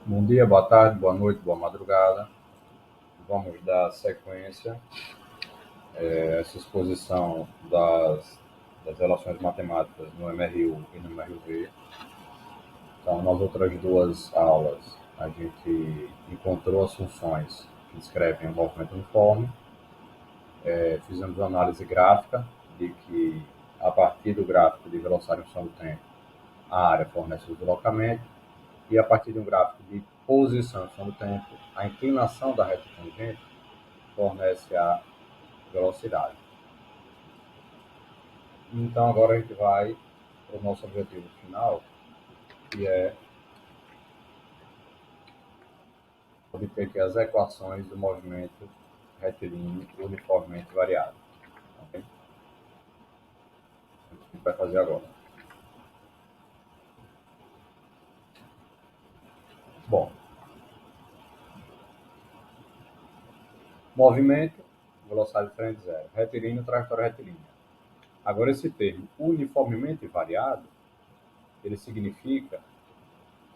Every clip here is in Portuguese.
Bom dia, boa tarde, boa noite, boa madrugada. Vamos dar sequência a essa exposição das relações matemáticas no MRU e no MRV. Então, nas outras duas aulas, a gente encontrou as funções que descrevem o movimento uniforme. Fizemos uma análise gráfica de que, a partir do gráfico de velocidade em função do tempo, a área fornece o deslocamento, e a partir de um gráfico de posição em função do tempo, a inclinação da reta tangente fornece a velocidade. Então, agora a gente vai para o nosso objetivo final, que é obter aqui as equações do movimento retilíneo uniformemente variado. Okay? O que a gente vai fazer agora? Bom, movimento, velocidade diferente zero. Retilíneo, trajetória retilínea. Agora, esse termo uniformemente variado, ele significa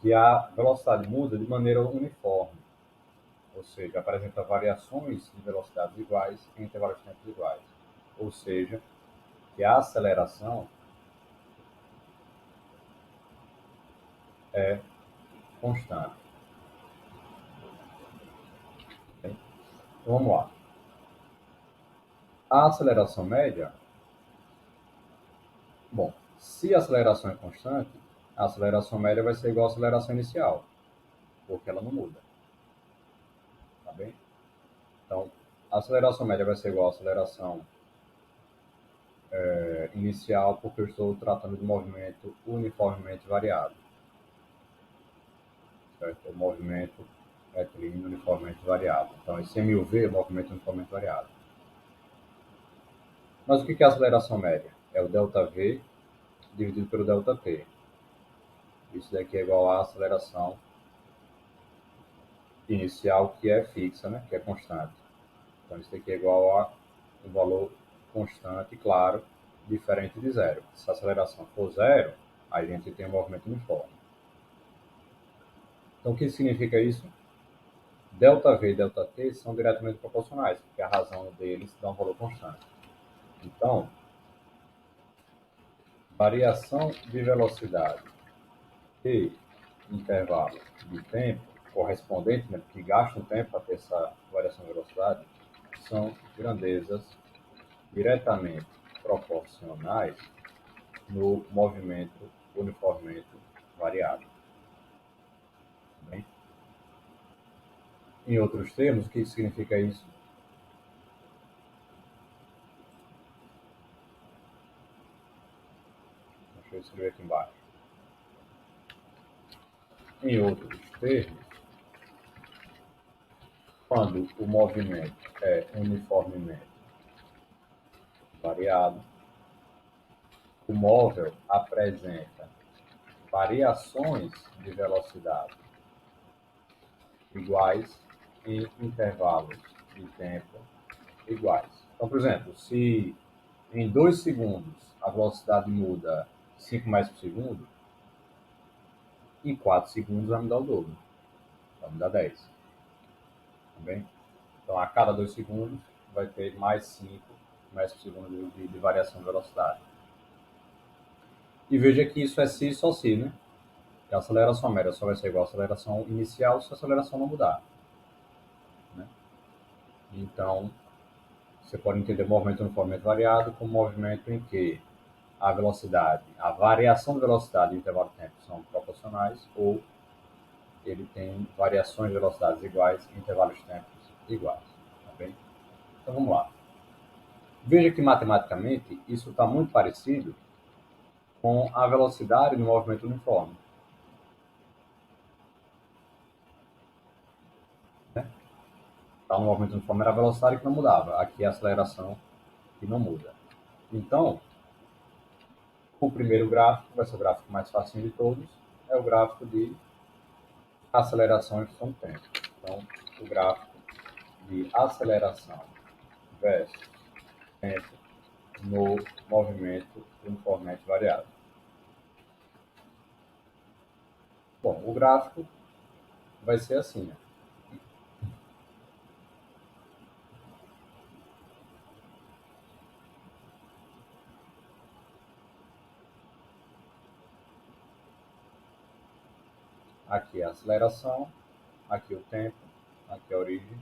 que a velocidade muda de maneira uniforme, ou seja, apresenta variações de velocidades iguais em intervalos de tempo iguais. Ou seja, que a aceleração é constante. Okay? Então, vamos lá. A aceleração média, bom, se a aceleração é constante, a aceleração média vai ser igual à aceleração inicial, porque ela não muda. Tá bem? Então, a aceleração média vai ser igual à aceleração inicial, porque eu estou tratando de movimento uniformemente variado. Certo? O movimento retilíneo uniformemente variado. Então, esse MUV é o movimento uniformemente variado. Mas o que é a aceleração média? É o ΔV dividido pelo ΔT. Isso daqui é igual à aceleração inicial, que é fixa, né? Que é constante. Então, isso daqui é igual a um valor constante, claro, diferente de zero. Se a aceleração for zero, a gente tem um movimento uniforme. Então, o que significa isso? ΔV e ΔT são diretamente proporcionais, porque a razão deles dá um valor constante. Então, variação de velocidade e intervalo de tempo correspondente, né, que gasta um tempo para ter essa variação de velocidade, são grandezas diretamente proporcionais no movimento uniformemente variado. Bem? Em outros termos, o que significa isso? Deixa eu escrever aqui embaixo. Em outros termos, quando o movimento é uniformemente variado, o móvel apresenta variações de velocidade iguais em intervalos de tempo iguais. Então, por exemplo, se em 2 segundos a velocidade muda 5 metros por segundo, em 4 segundos vai mudar o dobro, vai mudar 10. Tá bem? Então, a cada 2 segundos vai ter mais 5 metros por segundo de variação de velocidade. E veja que isso é si só si, né? Que a aceleração média só vai ser igual à aceleração inicial se a aceleração não mudar. Né? Então, você pode entender o movimento uniformemente variado como um movimento em que a velocidade, a variação de velocidade e intervalo de tempo são proporcionais, ou ele tem variações de velocidades iguais em intervalos de tempo iguais. Tá bem? Então vamos lá. Veja que matematicamente isso está muito parecido com a velocidade no movimento uniforme. Né? Então, no movimento uniforme era a velocidade que não mudava, aqui é a aceleração que não muda. Então, o primeiro gráfico, vai ser o gráfico mais fácil de todos, é o gráfico de aceleração em função do tempo. Então, o gráfico de aceleração versus tempo no movimento uniformemente variado. Bom, o gráfico vai ser assim, ó. Aqui a aceleração, aqui o tempo, aqui a origem.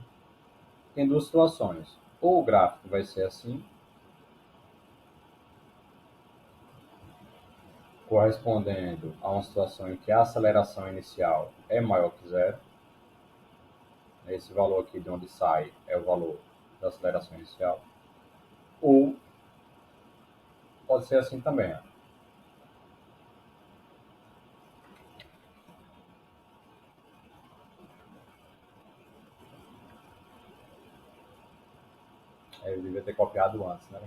Tem duas situações. Ou o gráfico vai ser assim, correspondendo a uma situação em que a aceleração inicial é maior que zero. Esse valor aqui de onde sai é o valor da aceleração inicial. Ou pode ser assim também, ó. Eu devia ter copiado antes, né?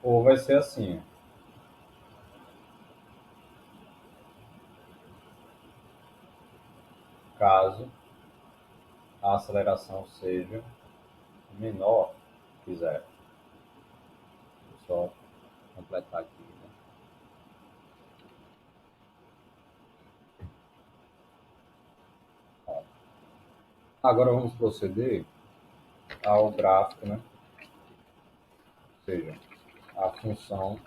Ou vai ser assim, caso a aceleração seja menor que zero. Vou só completar aqui, né? Agora vamos proceder ao gráfico, né? Ou seja, a função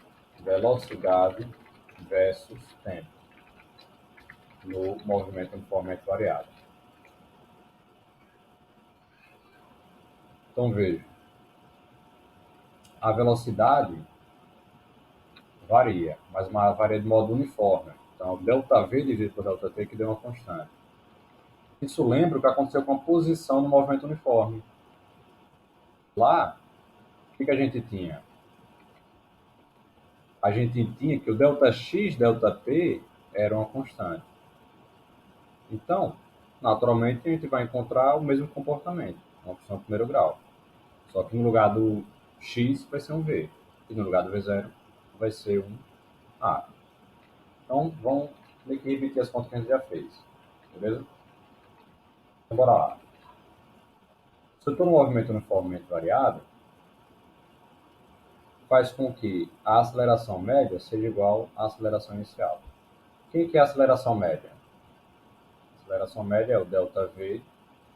velocidade versus tempo no movimento uniformemente variado. Então veja, a velocidade varia, mas varia de modo uniforme. Então, ΔV dividido por ΔT que deu uma constante. Isso lembra o que aconteceu com a posição no movimento uniforme. Lá, o que a gente tinha? A gente tinha que o ΔX, ΔT era uma constante. Então, naturalmente, a gente vai encontrar o mesmo comportamento, uma função de primeiro grau. Só que no lugar do x vai ser um v, e no lugar do v0 vai ser um a. Então, vamos meio que repetir as contas que a gente já fez. Beleza? Então, bora lá. Se eu estou no movimento uniformemente variado, faz com que a aceleração média seja igual à aceleração inicial. O que é a aceleração média? A aceleração média é o ΔV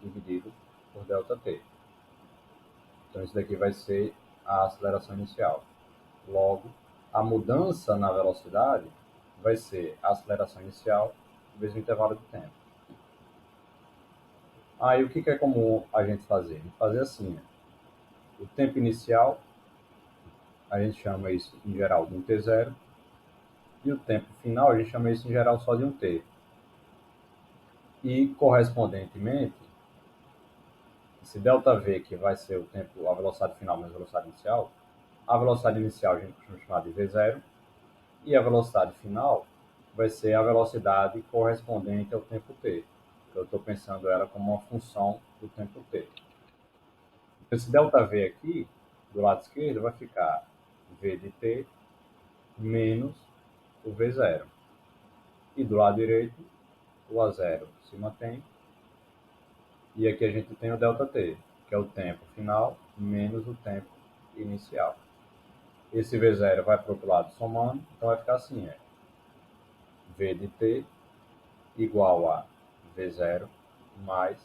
dividido por ΔT. Então, isso daqui vai ser a aceleração inicial. Logo, a mudança na velocidade vai ser a aceleração inicial vezes o intervalo de tempo. Aí, o que é comum a gente fazer? A gente fazer assim, o tempo inicial, a gente chama isso em geral de um t0, e o tempo final, a gente chama isso em geral só de um t. E, correspondentemente, esse ΔV, que vai ser o tempo, a velocidade final menos a velocidade inicial, a velocidade inicial a gente costuma chamar de v0, e a velocidade final vai ser a velocidade correspondente ao tempo t. Eu estou pensando ela como uma função do tempo t. Esse ΔV aqui, do lado esquerdo, vai ficar v de t menos o v0. E do lado direito, o a0 se mantém. E aqui a gente tem o ΔT, que é o tempo final menos o tempo inicial. Esse v0 vai para o outro lado somando, então vai ficar assim, v de t igual a v0 mais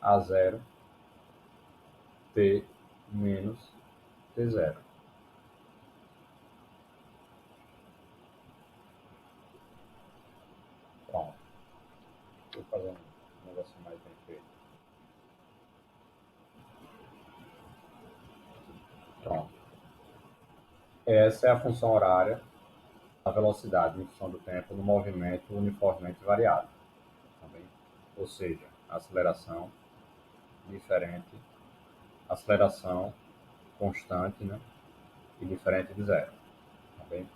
a0 t menos t0. Pronto. Vou fazer um negócio mais bem feito. Pronto. Essa é a função horária da velocidade em função do tempo no movimento uniformemente variado. Também. Ou seja, aceleração diferente, aceleração constante, né? E diferente de zero. Também.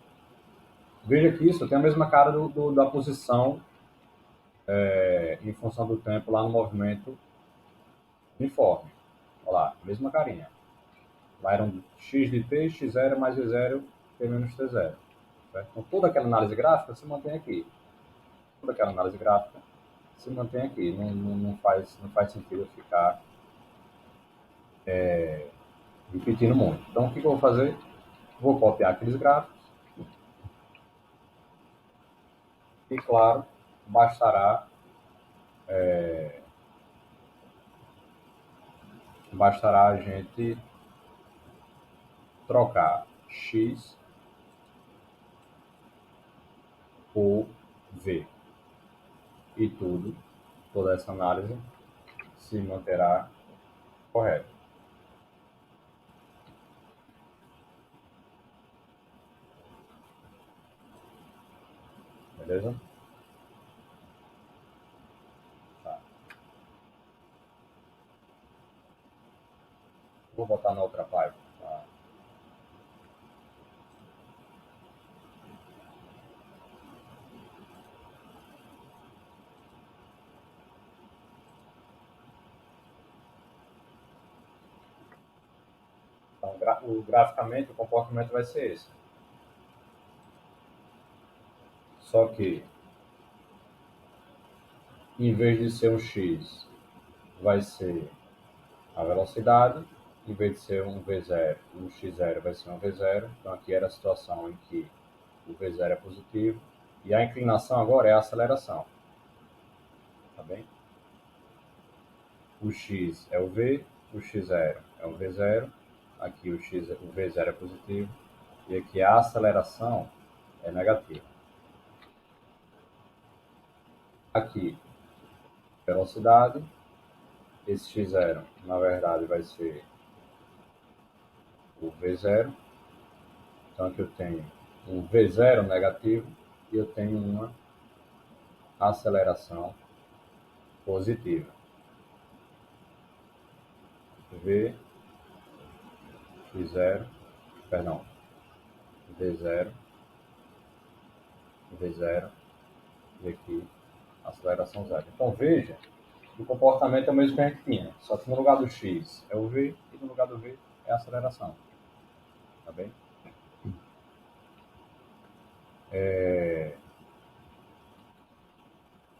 Veja que isso tem a mesma cara da posição em função do tempo lá no movimento uniforme. Olha lá, mesma carinha. Lá eram x de t, x0 mais v0, t menos t0. Certo? Então, toda aquela análise gráfica se mantém aqui. Toda aquela análise gráfica se mantém aqui. Não faz sentido eu ficar repetindo muito. Então, o que eu vou fazer? Vou copiar aqueles gráficos E, claro, bastará a gente trocar x por v. E toda essa análise se manterá correta. Beleza? Tá. Vou botar na outra página. Tá? Então, graficamente, o comportamento vai ser esse. Só que, em vez de ser um x, vai ser a velocidade. Em vez de ser um v0, um x0 vai ser um v0. Então, aqui era a situação em que o v0 é positivo. E a inclinação agora é a aceleração. Tá bem? O x é o v, o x0 é o v0. Aqui o v0 é positivo. E aqui a aceleração é negativa. Aqui, velocidade. Esse x0, na verdade, vai ser o v0. Então, aqui eu tenho um v0 negativo e eu tenho uma aceleração positiva. V, x0, perdão, v0, v0 e aqui aceleração zero. Então, veja, o comportamento é o mesmo que a gente tinha, só que no lugar do x é o v e no lugar do v é a aceleração. Tá bem?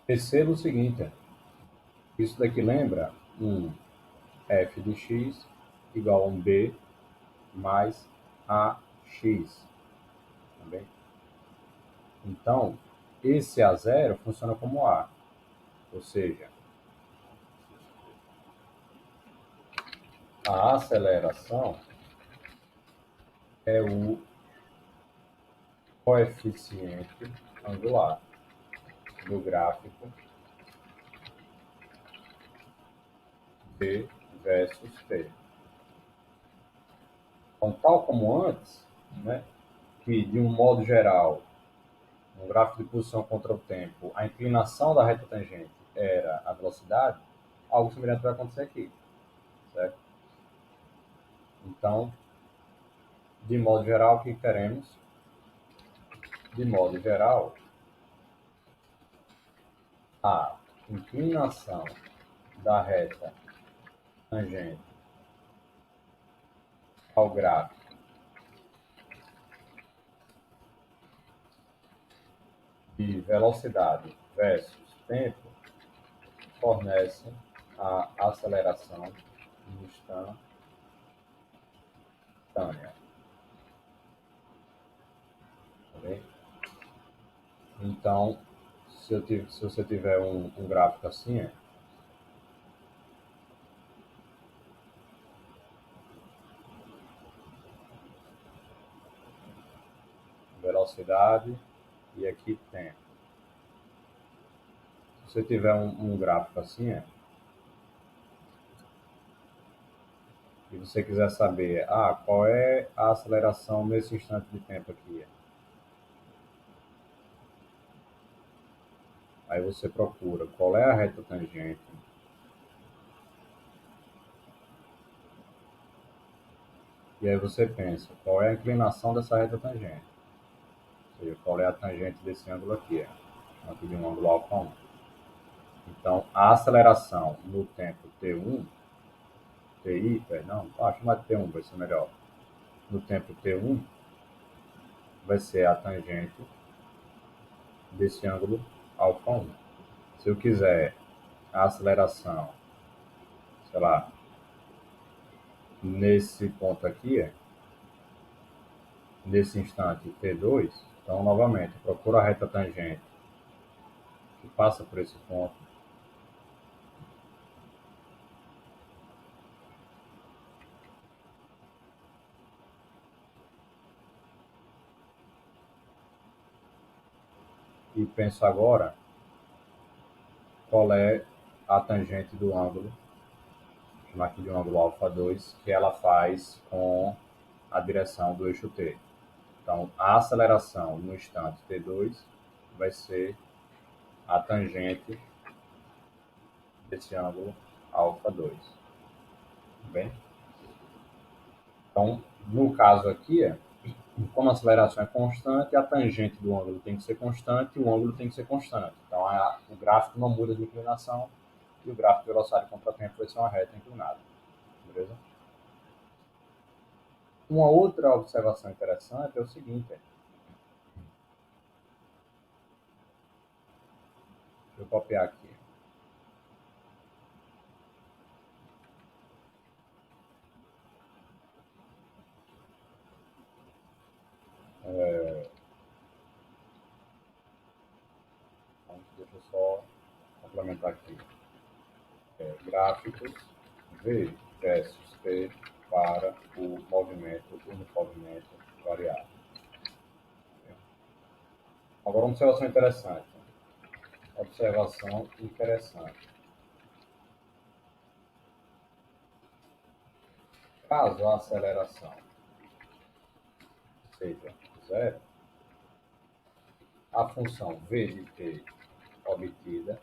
Perceba o seguinte, isso daqui lembra um f de x igual a um b mais ax. Tá bem? Então, esse A0 funciona como A, ou seja, a aceleração é o coeficiente angular do gráfico B versus T. Então, tal como antes, né, que de um modo geral, no gráfico de posição contra o tempo, a inclinação da reta tangente era a velocidade, algo semelhante vai acontecer aqui, certo? Então, de modo geral, o que teremos? De modo geral, a inclinação da reta tangente ao gráfico de velocidade versus tempo fornece a aceleração instantânea. Tá bem? Então, se você tiver um gráfico assim, velocidade e aqui tempo. Se você tiver um gráfico assim, e você quiser saber, qual é a aceleração nesse instante de tempo aqui? Aí você procura qual é a reta tangente, e aí você pensa qual é a inclinação dessa reta tangente, ou seja, qual é a tangente desse ângulo aqui, aqui de um ângulo alfa 1. Então, a aceleração no tempo T1, TI, perdão, chamar de T1 vai ser melhor. No tempo T1, vai ser a tangente desse ângulo alfa 1. Se eu quiser a aceleração, sei lá, nesse ponto aqui, nesse instante T2, então, novamente, procura a reta tangente que passa por esse ponto. E penso agora qual é a tangente do ângulo, chamar aqui de um ângulo alfa 2, que ela faz com a direção do eixo t. Então, a aceleração no instante t2 vai ser a tangente desse ângulo alfa 2. Bem? Então, no caso aqui, como a aceleração é constante, a tangente do ângulo tem que ser constante e o ângulo tem que ser constante. Então, o gráfico não muda de inclinação e o gráfico de velocidade contra tempo vai ser uma reta inclinada. Beleza? Uma outra observação interessante é o seguinte. Deixa eu copiar aqui. Então, deixa eu só complementar aqui. Gráficos V versus T para o movimento uniformemente variável. Agora, uma observação interessante. Observação interessante. Caso a aceleração seja zero, a função v de t obtida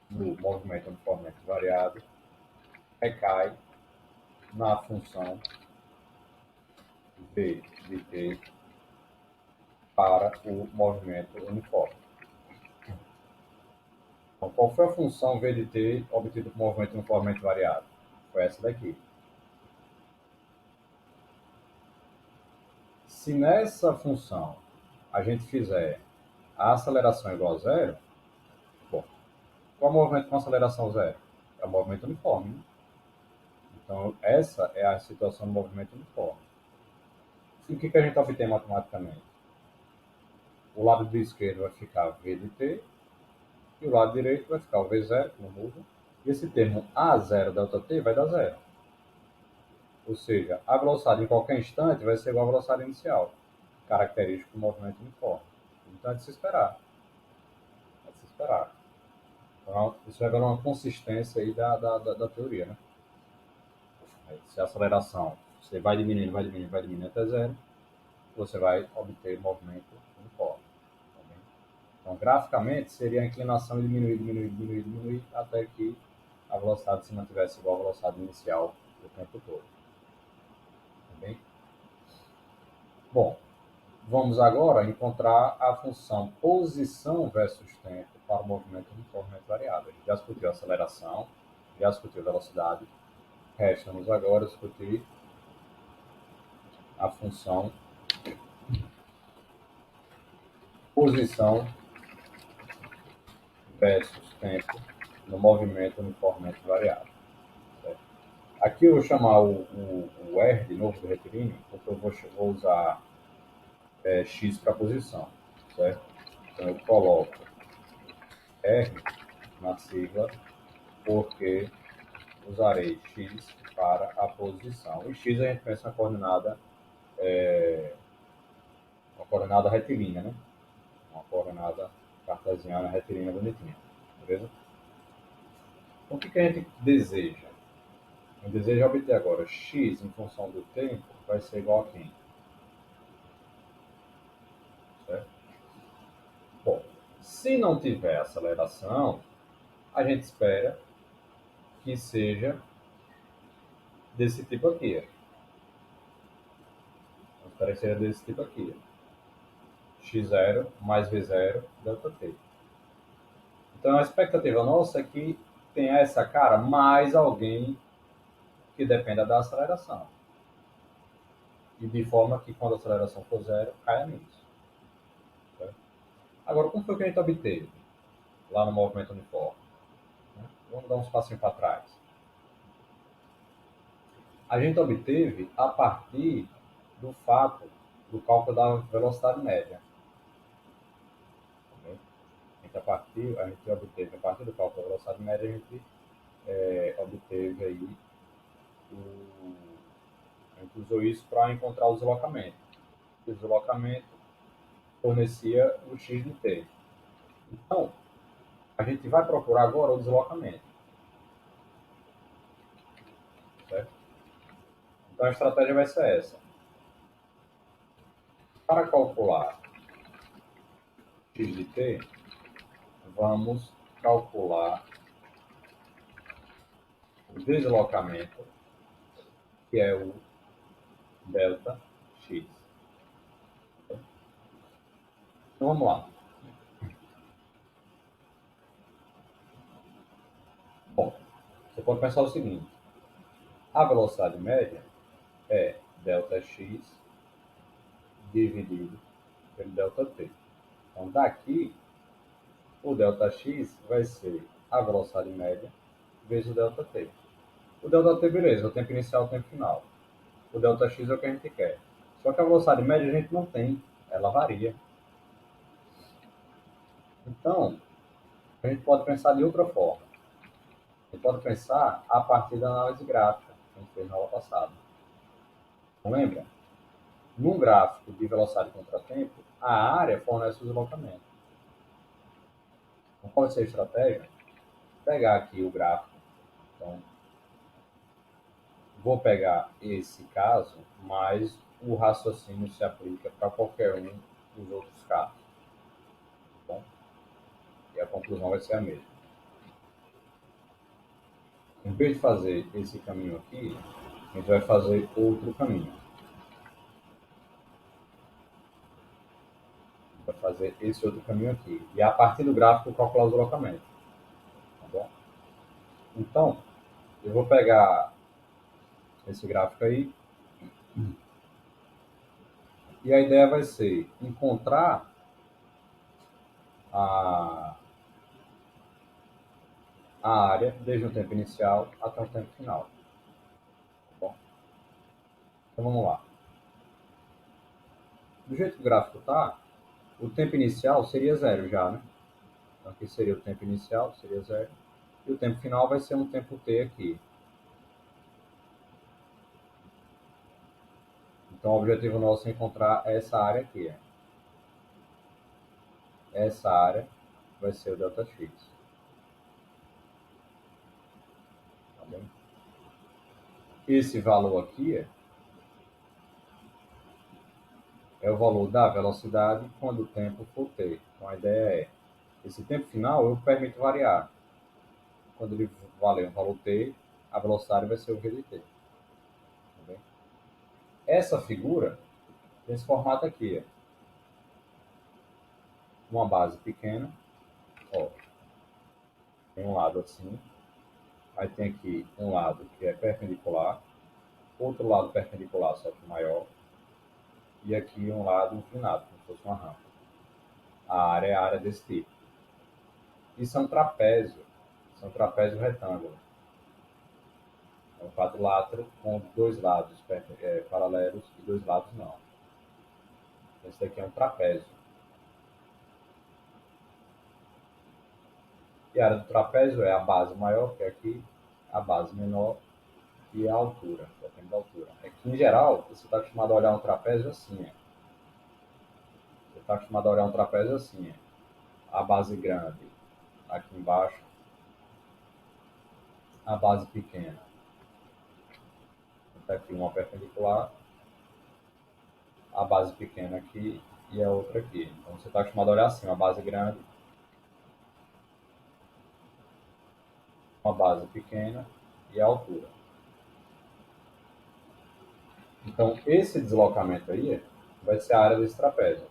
no movimento uniformemente variado recai na função v de t para o movimento uniforme. Então, qual foi a função v de t obtida por movimento uniformemente variado? Foi essa daqui. Se nessa função a gente fizer a aceleração igual a zero, bom, qual é o movimento com aceleração zero? É o movimento uniforme. Né? Então, essa é a situação do movimento uniforme. E o que a gente obtém matematicamente? O lado do esquerdo vai ficar v de t e o lado direito vai ficar o v0, que não muda. E esse termo a0 delta t vai dar zero. Ou seja, a velocidade em qualquer instante vai ser igual à velocidade inicial, característico do movimento uniforme. Então é de se esperar. É de se esperar. Então, isso revela uma consistência aí da teoria, né? Se a aceleração você vai diminuindo até zero, você vai obter movimento uniforme. Tá. Então, graficamente, seria a inclinação diminuir, até que a velocidade se mantivesse igual à velocidade inicial o tempo todo. Tá bem? Bom, vamos agora encontrar a função posição versus tempo para o movimento uniformemente variável. A gente já discutiu a aceleração, já discutiu a velocidade. Resta-nos agora discutir a função posição versus tempo no movimento uniformemente variável. Certo? Aqui eu vou chamar o R de novo do retilíneo, porque eu vou usar X para posição. Certo? Então eu coloco R na sigla, porque usarei X para a posição. E X a gente pensa uma coordenada retilínea, né? Uma coordenada cartesiana retilínea bonitinha. Beleza? Então, o que a gente deseja? A gente deseja obter agora x em função do tempo vai ser igual a quem? Certo? Bom, se não tiver aceleração, a gente espera que seja desse tipo aqui. Eu espero que seja desse tipo aqui. x0 mais v0 delta t. Então, a expectativa nossa é que tenha essa cara mais alguém que dependa da aceleração. E de forma que, quando a aceleração for zero, caia nisso. Certo? Agora, como foi que a gente obteve lá no movimento uniforme? Vamos dar um passinho para trás. A gente obteve a partir do fato do cálculo da velocidade média. a gente obteve, a partir do cálculo da velocidade média, a gente obteve aí, a gente usou isso para encontrar o deslocamento. O deslocamento fornecia o x de t. Então, a gente vai procurar agora o deslocamento. Certo? Então, a estratégia vai ser essa. Para calcular x de t, vamos calcular o deslocamento, que é o delta x. Então, vamos lá. Bom, você pode pensar o seguinte: a velocidade média é delta x dividido pelo delta t. Então, daqui, o delta x vai ser a velocidade média vezes o delta t. O delta t, beleza, é o tempo inicial e o tempo final. O delta x é o que a gente quer. Só que a velocidade média a gente não tem, ela varia. Então, a gente pode pensar de outra forma. A gente pode pensar a partir da análise gráfica que a gente fez na aula passada. Não lembra? Num gráfico de velocidade contra tempo, a área fornece o deslocamento. Então, qual vai ser a estratégia? Pegar aqui o gráfico. Então, vou pegar esse caso, mas o raciocínio se aplica para qualquer um dos outros casos. Tá bom? E a conclusão vai ser a mesma. Em vez de fazer esse caminho aqui, a gente vai fazer outro caminho. Vai fazer esse outro caminho aqui. E a partir do gráfico calcular o deslocamento. Tá bom? Então, eu vou pegar esse gráfico aí. E a ideia vai ser encontrar a, a área desde o tempo inicial até o tempo final. Tá bom? Então vamos lá. Do jeito que o gráfico está, o tempo inicial seria zero já, né? Então aqui seria o tempo inicial, seria zero. E o tempo final vai ser um tempo t aqui. Então o objetivo nosso é encontrar essa área aqui. Essa área vai ser o delta x. Tá bem? Esse valor aqui é o valor da velocidade quando o tempo for t. Então a ideia é, esse tempo final eu permito variar. Quando ele valer um valor t, a velocidade vai ser o v de t. Tá bem? Essa figura tem esse formato aqui. Uma base pequena. Ó, tem um lado assim. Aí tem aqui um lado que é perpendicular. Outro lado perpendicular, só que maior. E aqui um lado inclinado, como se fosse uma rampa. A área é a área desse tipo. Isso é um trapézio. Isso é um trapézio retângulo. É um quadrilátero com dois lados paralelos e dois lados não. Esse daqui é um trapézio. E a área do trapézio é a base maior, que é aqui, a base menor e a altura, depende da altura. É que, em geral, você está acostumado a olhar um trapézio assim. Você está acostumado a olhar um trapézio assim. A base grande aqui embaixo, a base pequena. Está aqui uma perpendicular, a base pequena aqui e a outra aqui. Então você está acostumado a olhar assim, uma base grande, uma base pequena e a altura. Então esse deslocamento aí vai ser a área desse trapézio.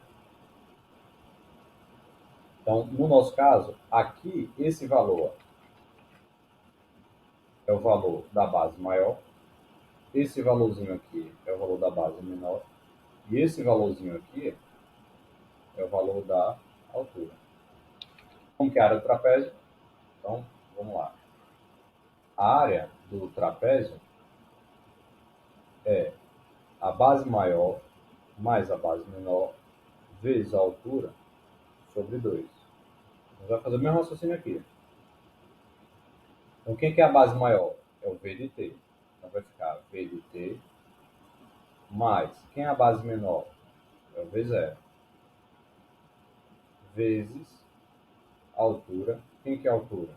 Então, no nosso caso, aqui, esse valor é o valor da base maior, esse valorzinho aqui é o valor da base menor, e esse valorzinho aqui é o valor da altura. Como que é a área do trapézio? Então, vamos lá. A área do trapézio é a base maior mais a base menor vezes a altura sobre 2. Nós vamos fazer o mesmo raciocínio aqui. Então, quem que é a base maior? É o V de t. Então, vai ficar V de t mais, quem é a base menor? É o V0. Vezes a altura. Quem que é a altura?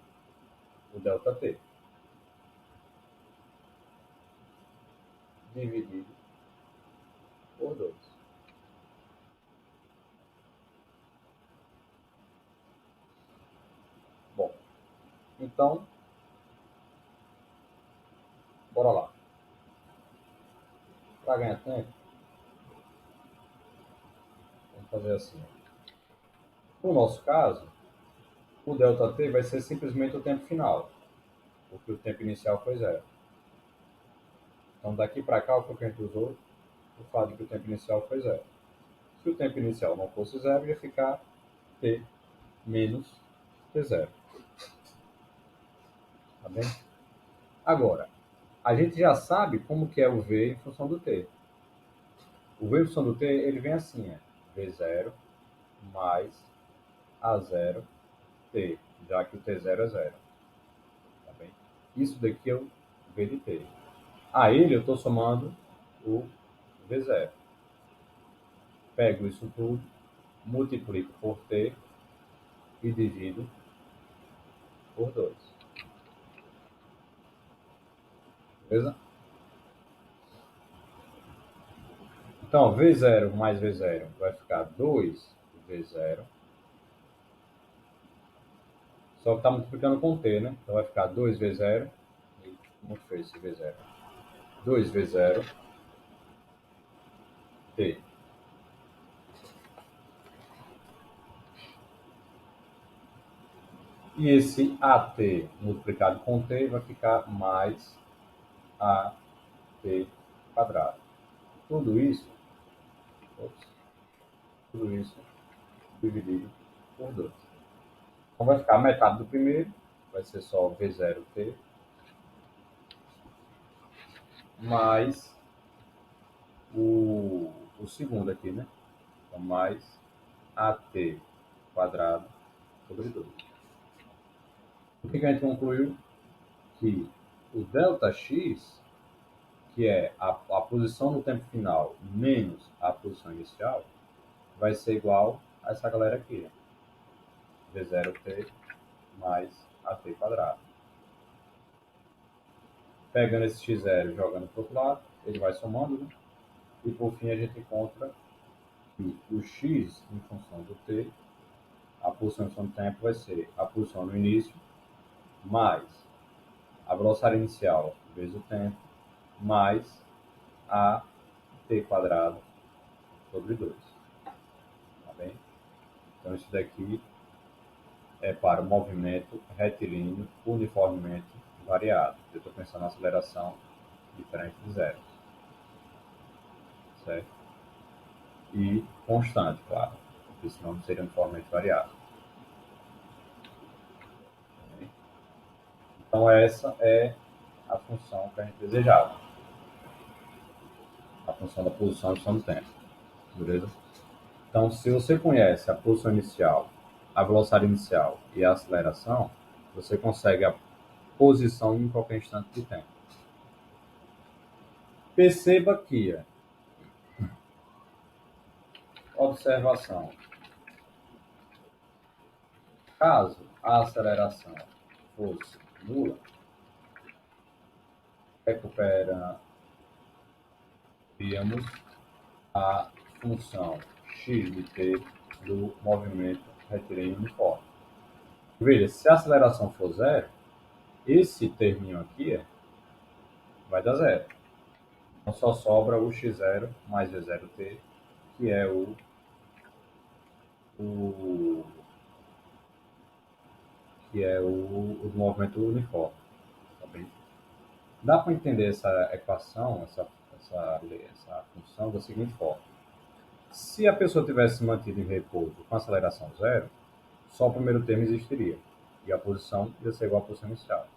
O ΔT. Dividido por 2. Bom, então, bora lá. Para ganhar tempo, vamos fazer assim. No nosso caso, o ΔT vai ser simplesmente o tempo final, porque o tempo inicial foi 0. Então, daqui para cá, o que a gente usou? O fato de que o tempo inicial foi 0. Se o tempo inicial não fosse 0, ia ficar t menos t0. Tá bem? Agora, a gente já sabe como que é o v em função do t. O v em função do t, ele vem assim, v0 mais a0 t, já que o t0 é 0. Tá bem? Isso daqui é o v de t. A ele eu estou somando o v0. Pego isso tudo, multiplico por t e divido por 2. Beleza? Então, V0 mais V0 vai ficar 2V0. Só que está multiplicando com T, né? Então vai ficar 2V0. Como foi esse V0? 2V0 T. E esse AT multiplicado com T vai ficar mais AT quadrado. Tudo isso, tudo isso dividido por 2. Então vai ficar a metade do primeiro, vai ser só V0T, mais o segundo aqui, né? Então, mais AT quadrado sobre 2. O que a gente concluiu? Que o ΔX, que é a posição no tempo final menos a posição inicial, vai ser igual a essa galera aqui, V0T mais AT quadrado. Pegando esse x0 e jogando para o outro lado, ele vai somando, né? E por fim a gente encontra que o x em função do t, a posição em função do tempo vai ser a posição no início mais a velocidade inicial vezes o tempo mais a t quadrado sobre 2. Tá bem? Então isso daqui é para o movimento retilíneo uniformemente variado. Eu estou pensando na aceleração diferente de zero. Certo? E constante, claro, porque senão não seria uniformemente variado. Então essa é a função que a gente desejava. A função da posição e função do tempo. Beleza? Então, se você conhece a posição inicial, a velocidade inicial e a aceleração, você consegue a posição em qualquer instante de tempo. Perceba que, observação, caso a aceleração fosse nula, recuperaríamos a função x de t do movimento retilíneo uniforme. Veja, se a aceleração for zero, esse terminho aqui vai dar zero. Então só sobra o x0 mais v0t, que é o o movimento uniforme. Tá bem? Dá para entender essa equação, essa função da seguinte forma. Se a pessoa tivesse mantido em repouso com aceleração zero, só o primeiro termo existiria. E a posição ia ser igual à posição inicial.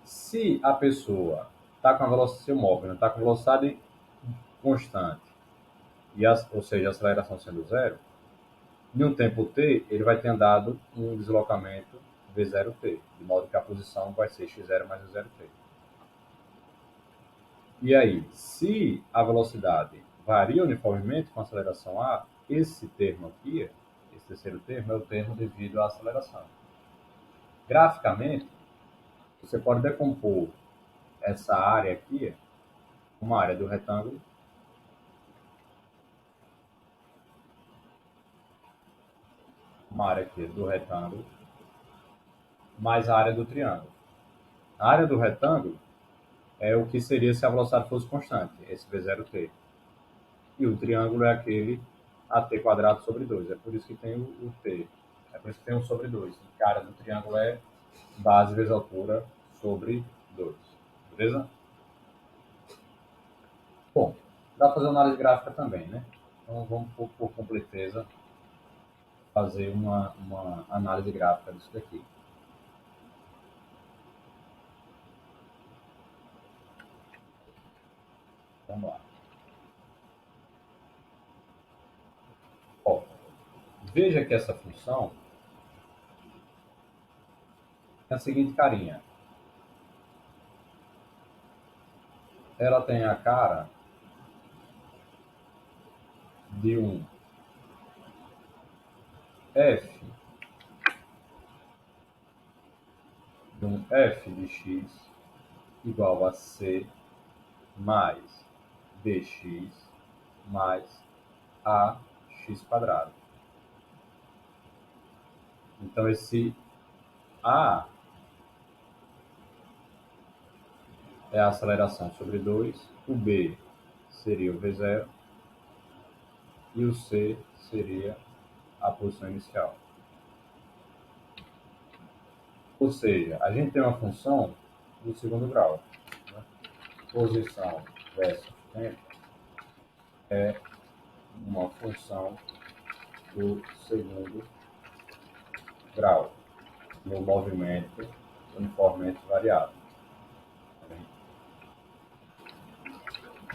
Se a pessoa está com a velocidade, se o móvel está com velocidade constante, ou seja, a aceleração sendo zero, Em um tempo t, ele vai ter andado um deslocamento v0t, de modo que a posição vai ser x0 mais v0t. E aí, se a velocidade varia uniformemente com a aceleração a, esse termo aqui, esse terceiro termo, é o termo devido à aceleração. Graficamente, você pode decompor essa área aqui, uma área do retângulo, uma área aqui do retângulo, mais a área do triângulo. A área do retângulo é o que seria se a velocidade fosse constante, esse v0t. E o triângulo é aquele at quadrado sobre 2. É por isso que tem o t. É por isso que tem o sobre 2. A área do triângulo é base vezes altura sobre 2. Beleza? Bom, dá para fazer análise gráfica também, né? Então vamos, por completeza, fazer uma análise gráfica disso daqui. Vamos lá. Ó, veja que essa função é a seguinte carinha. Ela tem a cara de um f de x igual a c mais dx mais ax quadrado. Então, esse a é a aceleração sobre 2, o b seria o v0 e o c seria a posição inicial. Ou seja, a gente tem uma função do segundo grau. Né? Posição versus tempo é uma função do segundo grau no movimento uniformemente variável.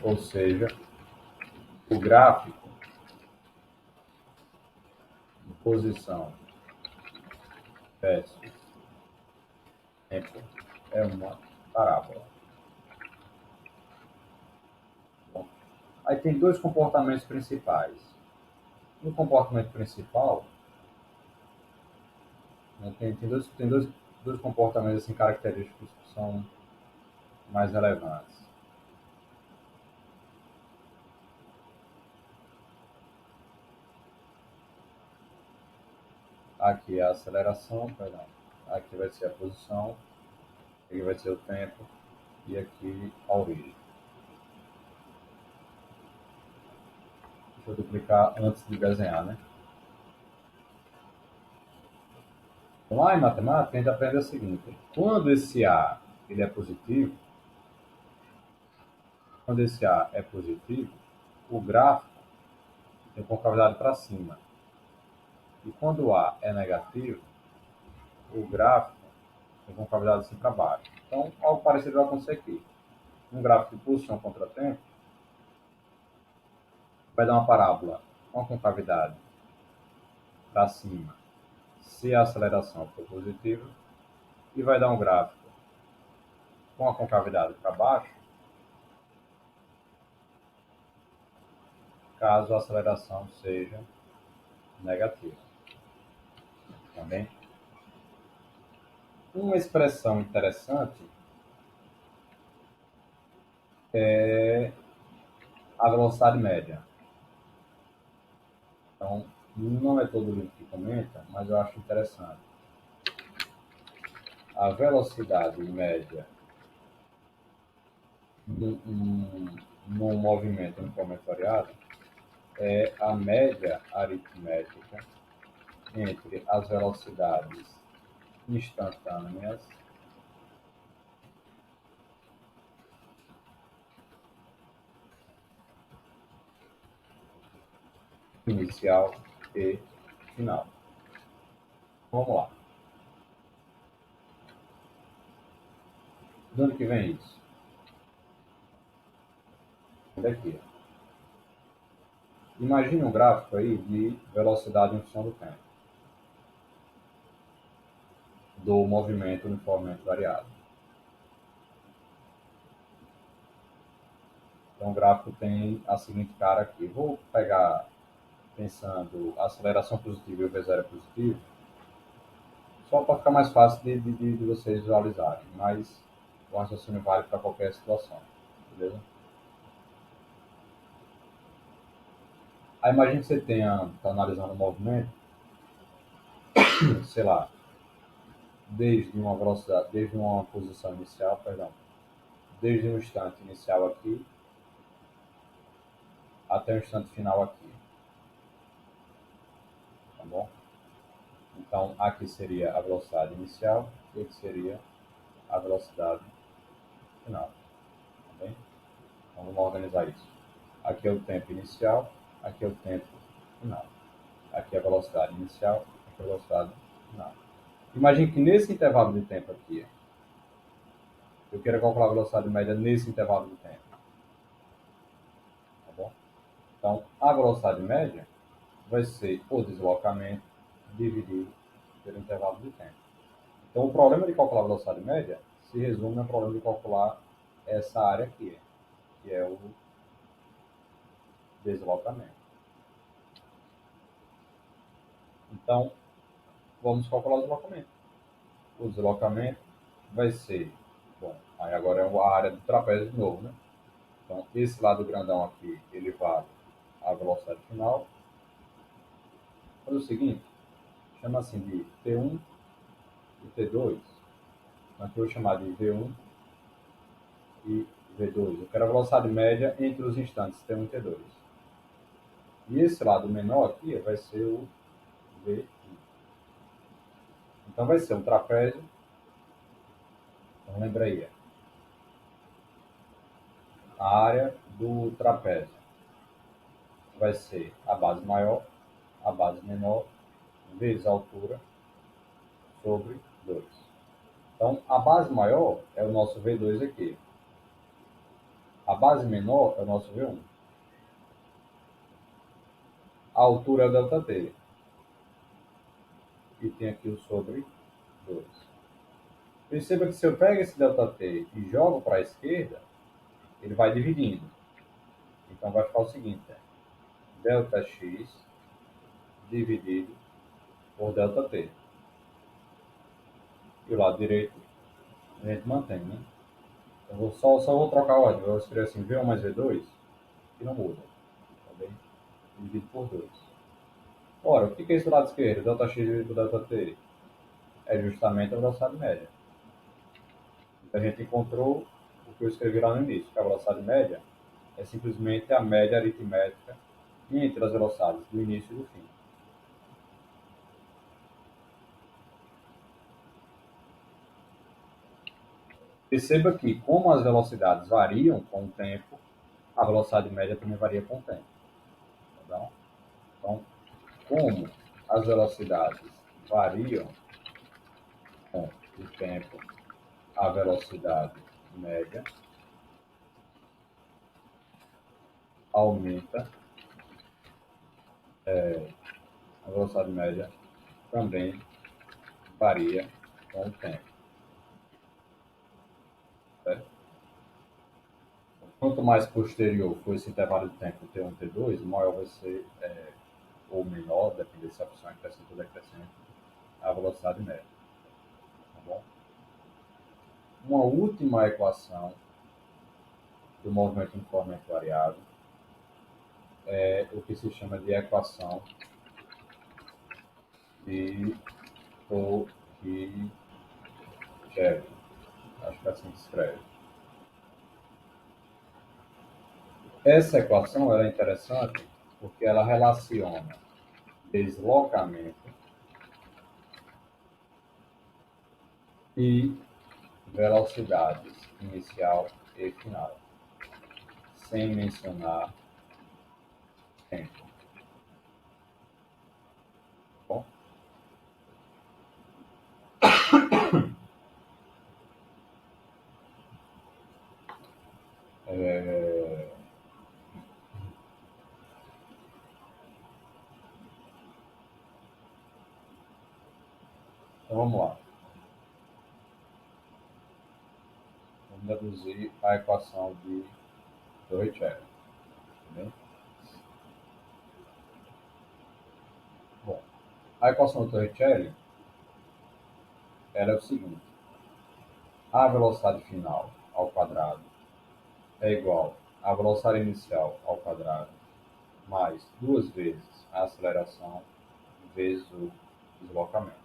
Ou seja, o gráfico de posição versus tempo é uma parábola. Bom, aí tem dois comportamentos principais. No comportamento principal, né, tem dois comportamentos assim, característicos que são mais relevantes. Aqui é a aceleração, perdão. Aqui vai ser a posição, aqui vai ser o tempo e aqui a origem. Deixa eu duplicar antes de desenhar, né? Lá em matemática, a gente aprende o seguinte: quando esse A ele é positivo, quando esse A é positivo, o gráfico tem concavidade para cima. E quando o A é negativo, o gráfico tem concavidade assim para baixo. Então, algo parecido vai acontecer aqui. Um gráfico de posição contra tempo vai dar uma parábola com a concavidade para cima se a aceleração for positiva e vai dar um gráfico com a concavidade para baixo caso a aceleração seja negativa. Também. Uma expressão interessante é a velocidade média. Então, não é todo mundo que comenta, mas eu acho interessante. A velocidade média num movimento uniforme variado é a média aritmética entre as velocidades instantâneas inicial e final. Vamos lá. De onde que vem isso? Daqui. Imagine um gráfico aí de velocidade em função do tempo, do movimento uniformemente variado. Então, o gráfico tem a seguinte cara aqui. Vou pegar, pensando, aceleração positiva e o V0 positivo, só para ficar mais fácil de vocês visualizarem, mas o raciocínio vale para qualquer situação, beleza? Aí imagine que você tenha, está analisando o movimento, sei lá, desde uma velocidade, desde uma posição inicial, perdão, desde um instante inicial aqui até o instante final aqui, tá bom? Então, aqui seria a velocidade inicial e aqui seria a velocidade final, tá bem? Então, vamos organizar isso. Aqui é o tempo inicial, aqui é o tempo final. Aqui é a velocidade inicial, aqui é a velocidade final. Imagine que nesse intervalo de tempo aqui, eu quero calcular a velocidade média nesse intervalo de tempo, tá bom? Então, a velocidade média vai ser o deslocamento dividido pelo intervalo de tempo. Então, o problema de calcular a velocidade média se resume ao problema de calcular essa área aqui, que é o deslocamento. Então, vamos calcular o deslocamento. O deslocamento vai ser, bom, aí agora é a área do trapézio de novo, né? Então, esse lado grandão aqui, ele vale a velocidade final. Faz o seguinte, chama assim de T1 e T2. Aqui eu vou chamar de V1 e V2. Eu quero a velocidade média entre os instantes T1 e T2. E esse lado menor aqui vai ser o VI. Então vai ser um trapézio. Então lembra aí, a área do trapézio vai ser a base maior, a base menor, vezes a altura, sobre 2. Então, a base maior é o nosso V2 aqui. A base menor é o nosso V1. A altura é o ΔT. E tem aqui o sobre 2. Perceba que se eu pego esse ΔT e jogo para a esquerda, ele vai dividindo. Então, vai ficar o seguinte, ΔX dividido por ΔT. E o lado direito a gente mantém, né? Eu só vou trocar a ordem. Eu vou escrever assim, V1 mais V2, que não muda. Tá bem? Dividido por 2. Ora, o que é esse do lado esquerdo? ΔX dividido por ΔT. É justamente a velocidade média. Então, a gente encontrou o que eu escrevi lá no início, que a velocidade média é simplesmente a média aritmética entre as velocidades do início e do fim. Perceba que, como as velocidades variam com o tempo, a velocidade média também varia com o tempo. Tá bom? Então, como as velocidades variam com o tempo, a velocidade média aumenta, a velocidade média também varia com o tempo. Certo? Quanto mais posterior for esse intervalo de tempo T1, T2, maior vai ser, ou menor, dependendo se a função é crescente ou decrescente, a velocidade média. Tá bom? Uma última equação do movimento uniformemente variável é o que se chama de equação de Torricelli. Acho que é assim que se escreve. Essa equação ela é interessante porque ela relaciona deslocamento e velocidades inicial e final, sem mencionar tempo. Bom, Então vamos lá. Vamos deduzir a equação de Torricelli. Entendeu? Bom, a equação de Torricelli ela é o seguinte: a velocidade final ao quadrado é igual à velocidade inicial ao quadrado mais duas vezes a aceleração vezes o deslocamento.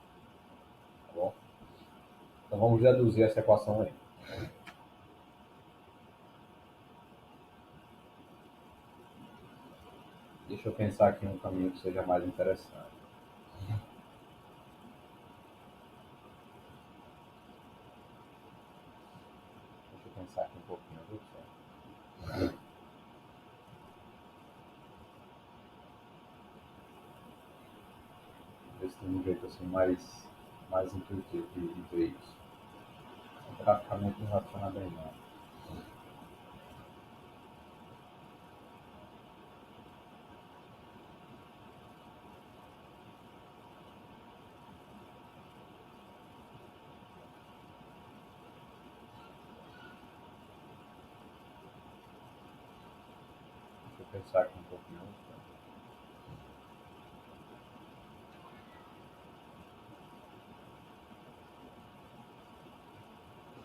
Tá bom? Então vamos deduzir essa equação aí. Deixa eu pensar aqui um caminho que seja mais interessante. Deixa eu pensar aqui um pouquinho, viu, pessoal? Ver se tem um jeito assim mais intuitivo de ver isso. Graficamente não funciona bem não. Deixa eu pensar aqui um pouquinho.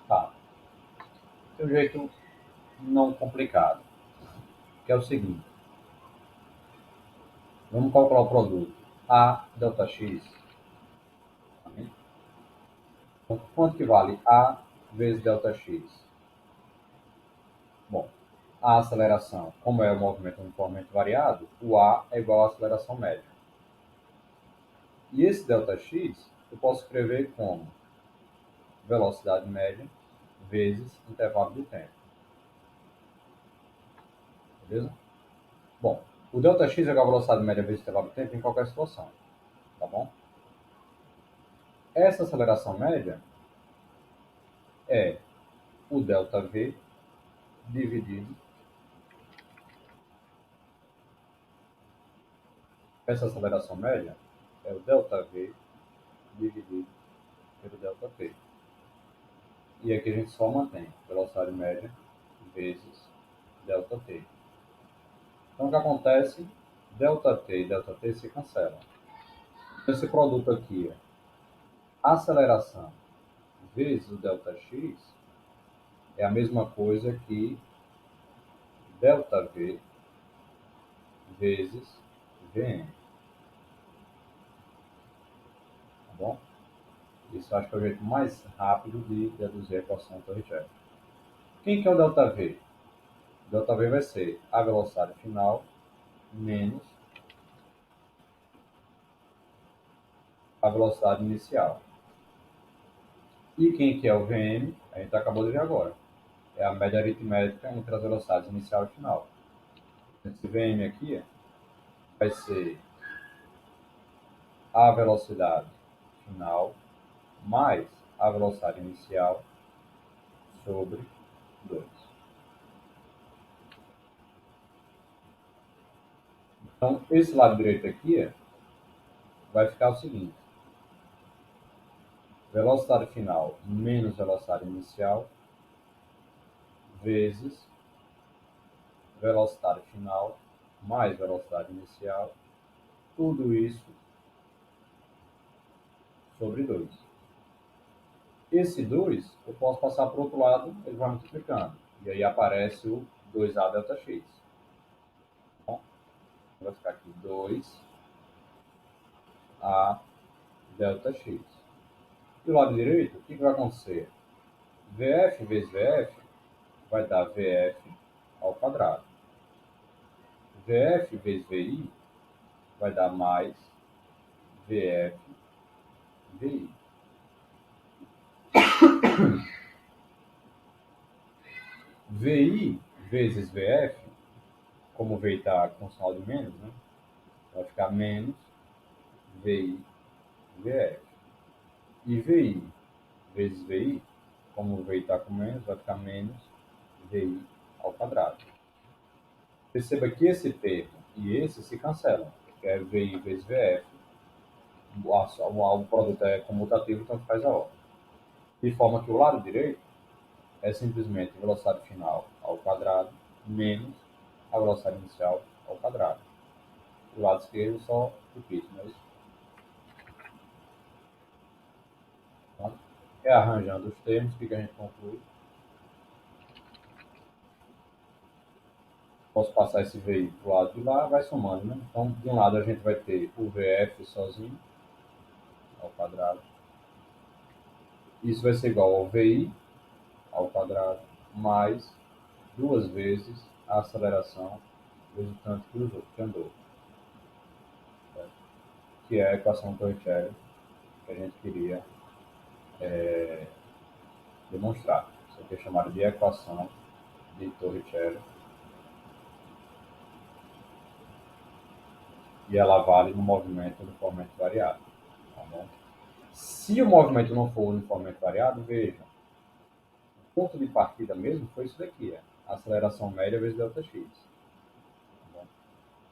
Tá. Tem um jeito não complicado, que é o seguinte. Vamos calcular o produto A delta x. Tá bem? Então, quanto que vale A vezes delta x? Bom, a aceleração, como é o movimento uniformemente variado, o A é igual à aceleração média. E esse ΔX eu posso escrever como velocidade média vezes intervalo de tempo. Beleza? Bom, o ΔX é igual a velocidade média vezes intervalo de tempo em qualquer situação. Tá bom? Essa aceleração média é o ΔV dividido. Essa aceleração média é o ΔV dividido pelo ΔT. E aqui a gente só mantém velocidade média vezes ΔT. Então o que acontece? ΔT e ΔT se cancelam. Esse produto aqui é aceleração vezes o ΔX é a mesma coisa que ΔV vezes Vm. Tá bom? Isso acho que é o jeito mais rápido de deduzir a equação Torricelli. Quem que é o ΔV? O ΔV vai ser a velocidade final menos a velocidade inicial. E quem que é o Vm? A gente acabou de ver agora. É a média aritmética entre as velocidades inicial e final. Esse Vm aqui vai ser a velocidade final mais a velocidade inicial sobre 2. Então, esse lado direito aqui vai ficar o seguinte: velocidade final menos velocidade inicial vezes velocidade final mais velocidade inicial, tudo isso sobre 2. Esse 2 eu posso passar para o outro lado, ele vai multiplicando. E aí aparece o 2A delta x. Bom, vai ficar aqui 2A delta x. Do lado direito, o que vai acontecer? VF vezes VF vai dar VF ao quadrado. VF vezes VI vai dar mais VF VI. VI vezes VF, como o VI está com sinal de menos, né? Vai ficar menos VI VF. E VI vezes VI, como o VI está com menos, vai ficar menos VI ao quadrado. Perceba que esse termo e esse se cancelam, que é VI vezes VF o produto é comutativo, então faz a ordem. De forma que o lado direito é simplesmente a velocidade final ao quadrado menos a velocidade inicial ao quadrado. O lado esquerdo só repite, não é isso? Então, rearranjando os termos, o que a gente conclui? Posso passar esse VI para o lado de lá, vai somando, né? Então, de um lado a gente vai ter o VF sozinho, ao quadrado. Isso vai ser igual ao VI, ao quadrado, mais duas vezes a aceleração resultante que andou, certo? Que é a equação de Torricelli que a gente queria demonstrar. Isso aqui é chamado de equação de Torricelli e ela vale no movimento uniformemente variado. Tá bom? Se o movimento não for uniformemente variado, veja, o ponto de partida mesmo foi isso daqui, a aceleração média vezes ΔX. Tá bom?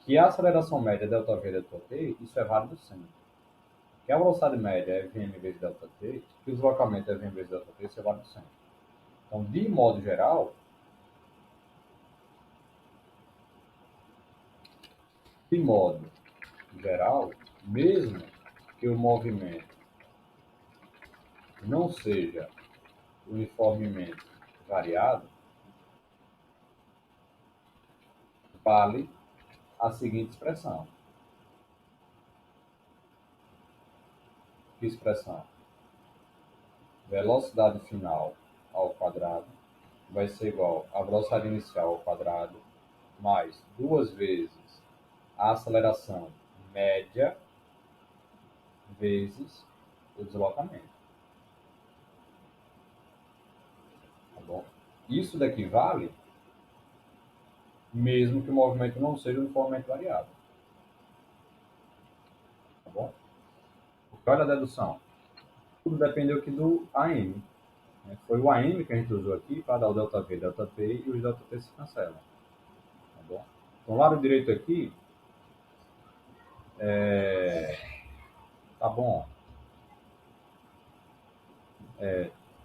Que a aceleração média ΔV ΔT, isso é válido sempre. Que a velocidade média é Vm vezes ΔT, que o deslocamento é Vm vezes ΔT, isso é válido sempre. Então, de modo geral, mesmo que o movimento não seja uniformemente variado, vale a seguinte expressão. Que expressão? Velocidade final ao quadrado vai ser igual a velocidade inicial ao quadrado mais duas vezes a aceleração média vezes o deslocamento. Tá bom? Isso daqui vale mesmo que o movimento não seja uniformemente variado. Tá bom? Porque olha a dedução. Tudo dependeu aqui do AM. Né? Foi o AM que a gente usou aqui para dar o ΔV, ΔT e os ΔT se cancelam. Tá bom? Então, lado direito aqui, tá bom,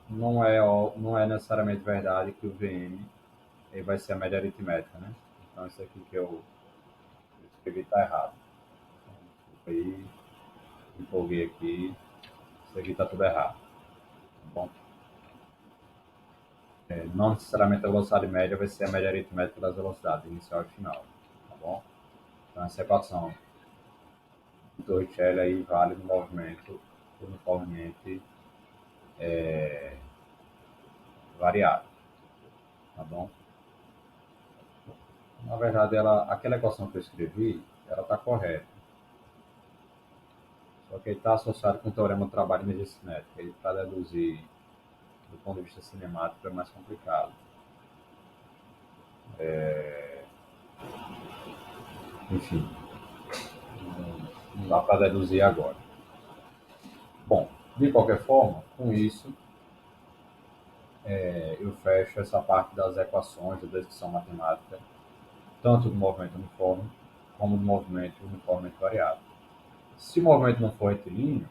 não é necessariamente verdade que o VM vai ser a média aritmética, né? Então, isso aqui que eu escrevi está errado. Então, aí, empolguei aqui, isso aqui está tudo errado. Tá bom? Não necessariamente a velocidade média vai ser a média aritmética das velocidades, inicial e final. Tá bom? Então, essa equação de Torricelli aí vale no movimento uniformemente variado. Tá bom? Na verdade, aquela equação que eu escrevi, ela está correta. Só que ele está associado com o teorema do trabalho de energia cinética. Ele, para deduzir do ponto de vista cinemático, é mais complicado. Enfim, não dá para deduzir agora. Bom, de qualquer forma, com isso, eu fecho essa parte das equações da descrição matemática, tanto do movimento uniforme, como do movimento uniformemente variado. Se o movimento não for retilíneo,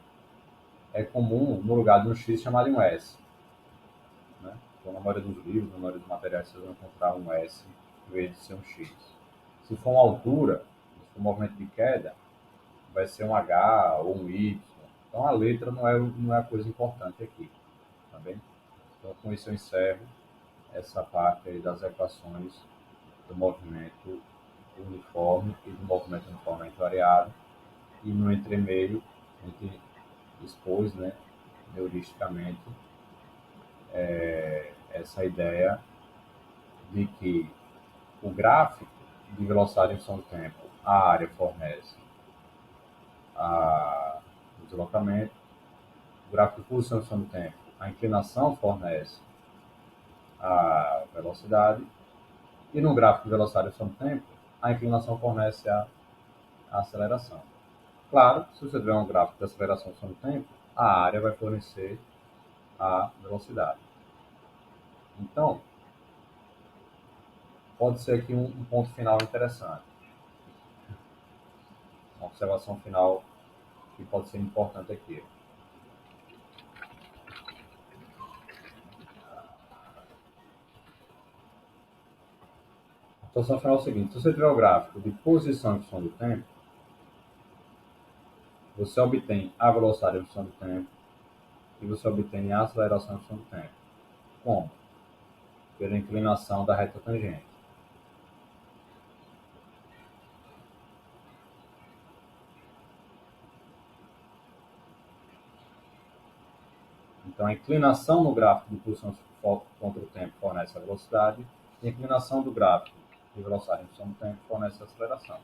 é comum, no lugar de um x, chamar de um s. Né? Então, na maioria dos livros, na maioria dos materiais, vocês vão encontrar um S em vez de ser um X. Se for uma altura, se for um movimento de queda, vai ser um H ou um Y. Então, a letra não é a coisa importante aqui. Tá bem? Então, com isso, eu encerro essa parte aí das equações do movimento uniforme e do movimento uniformemente variado. E no entremeio, a gente expôs, né, heuristicamente, essa ideia de que o gráfico de velocidade em função do tempo, a área fornece o deslocamento, o gráfico de posição em função do tempo, a inclinação fornece a velocidade, e no gráfico de velocidade em função do tempo, a inclinação fornece a aceleração. Claro, se você tiver um gráfico de aceleração em função do tempo, a área vai fornecer a velocidade. Então, pode ser aqui um ponto final interessante, uma observação final que pode pode ser importante aqui. A situação final é o seguinte: se você tiver o gráfico de posição em função do tempo, você obtém a velocidade em função do tempo e você obtém a aceleração em função do tempo. Como? Pela inclinação da reta tangente. Então, a inclinação no gráfico de posição contra o tempo fornece a velocidade e a inclinação do gráfico de velocidade em função do tempo fornece a aceleração.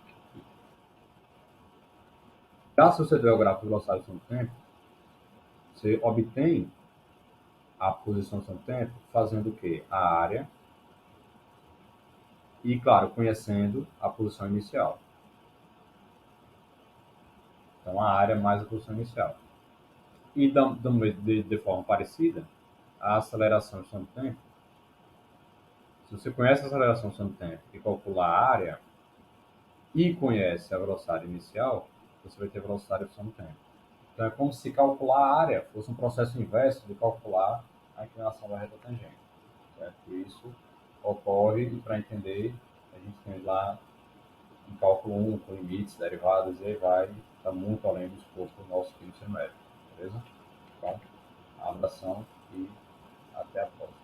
Já se você tiver o gráfico de velocidade em função do tempo, você obtém a posição em função do tempo fazendo o quê? A área e, claro, conhecendo a posição inicial. Então, a área mais a posição inicial. E de forma parecida, a aceleração em função do tempo, se você conhece a aceleração em função do tempo e calcula a área e conhece a velocidade inicial, você vai ter velocidade em função do tempo. Então, é como se calcular a área fosse um processo inverso de calcular a inclinação da reta tangente. Certo? Isso ocorre, e para entender, a gente tem lá em cálculo 1, com limites, derivadas, e aí vai, está muito além do escopo do nosso ensino médio. Beleza? Então, abração e até a próxima.